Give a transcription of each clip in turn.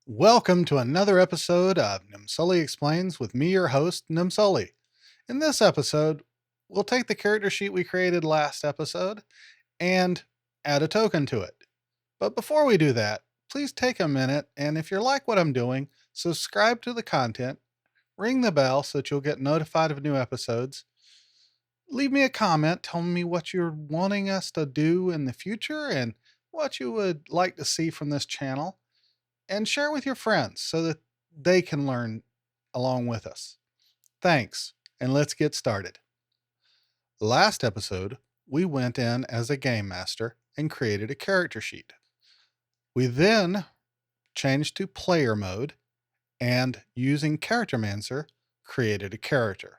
Welcome to another episode of Nimsoli Explains with me, your host, Nimsoli. In this episode, we'll take the character sheet we created last episode and add a token to it. But before we do that, please take a minute and if you like what I'm doing, subscribe to the content, ring the bell so that you'll get notified of new episodes. Leave me a comment telling me what you're wanting us to do in the future and what you would like to see from this channel, and share with your friends so that they can learn along with us. Thanks, and let's get started. Last episode, we went in as a game master and created a character sheet. We then changed to player mode and, using Charactermancer, created a character.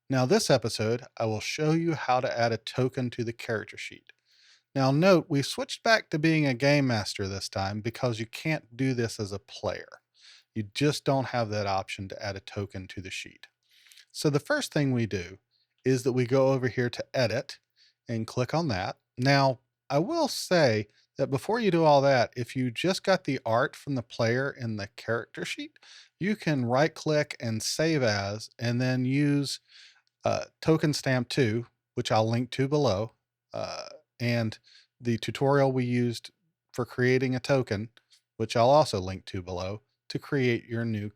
Now, this episode, I will show you how to add a token to the character sheet. Now, note we switched back to being a game master this time because you can't do this as a player. You just don't have that option to add a token to the sheet. So the first thing we do is that we go over here to edit and click on that. Now, I will say that before you do all that, if you just got the art from the player in the character sheet, you can right click and save as, and then use token stamp 2, which I'll link to below, and the tutorial we used for creating a token, which I'll also link to below, to create your new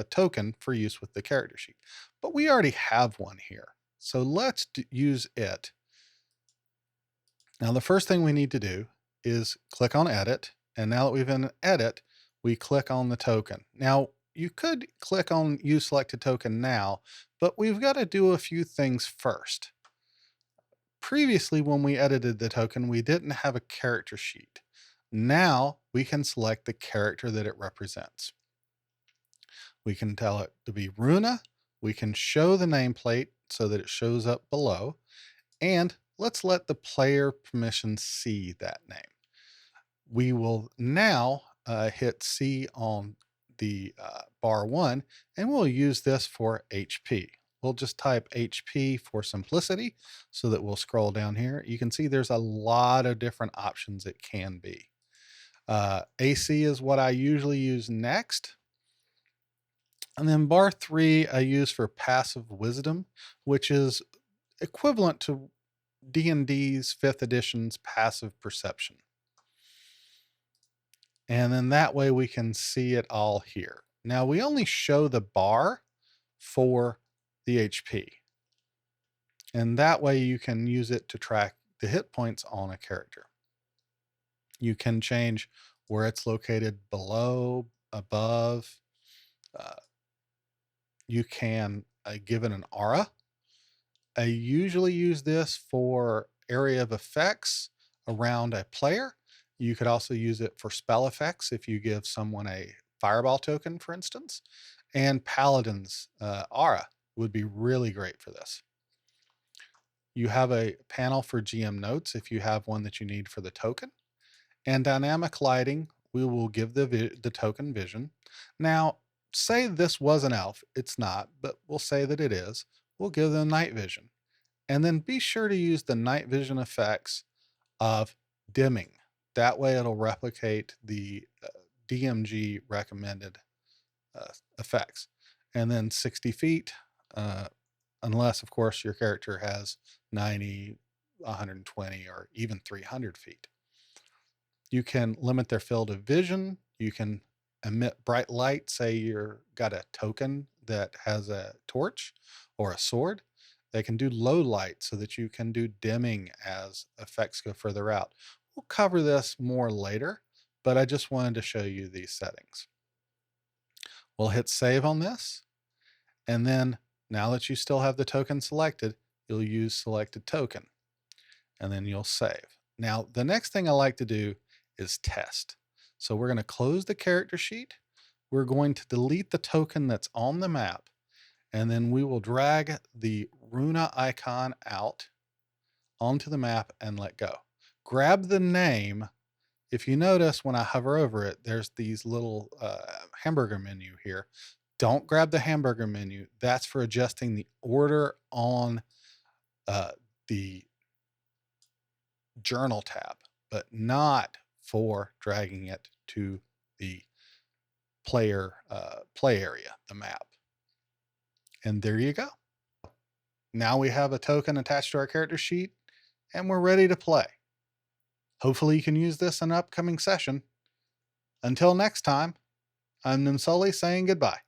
token for use with the character sheet. But we already have one here, so let's use it. Now, the first thing we need to do is click on edit. And now that we've in edit, we click on the token. Now, you could click on use selected token now, but we've got to do a few things first. Previously, when we edited the token, we didn't have a character sheet. Now we can select the character that it represents. We can tell it to be Runa. We can show the nameplate so that it shows up below. And let's let the player permission see that name. We will now hit C on the bar 1, and we'll use this for HP. We'll just type HP for simplicity so that we'll scroll down here. You can see there's a lot of different options it can be. AC is what I usually use next. And then bar 3 I use for passive wisdom, which is equivalent to D&D's 5th edition's passive perception. And then that way we can see it all here. Now we only show the bar for the HP. And that way you can use it to track the hit points on a character. You can change where it's located below, above. You can give it an aura. I usually use this for area of effects around a player. You could also use it for spell effects if you give someone a fireball token, for instance. And Paladin's aura would be really great for this. You have a panel for GM notes if you have one that you need for the token. And dynamic lighting, we will give the token vision. Now, say this was an elf. It's not, but we'll say that it is. We'll give them night vision. And then be sure to use the night vision effects of dimming. That way it'll replicate the DMG recommended effects. And then 60 feet, unless, of course, your character has 90, 120, or even 300 feet. You can limit their field of vision. You can emit bright light. Say you've got a token that has a torch or a sword. They can do low light so that you can do dimming as effects go further out. We'll cover this more later, but I just wanted to show you these settings. We'll hit save on this. And then now that you still have the token selected, you'll use selected token and then you'll save. Now, the next thing I like to do is test. So we're going to close the character sheet. We're going to delete the token that's on the map, and then we will drag the Runa icon out onto the map and let go. Grab the name. If you notice when I hover over it, there's these little hamburger menu here. Don't grab the hamburger menu. That's for adjusting the order on the journal tab, but not for dragging it to the play area, the map. And there you go. Now we have a token attached to our character sheet, and we're ready to play. Hopefully you can use this in an upcoming session. Until next time, I'm Nimsoli saying goodbye.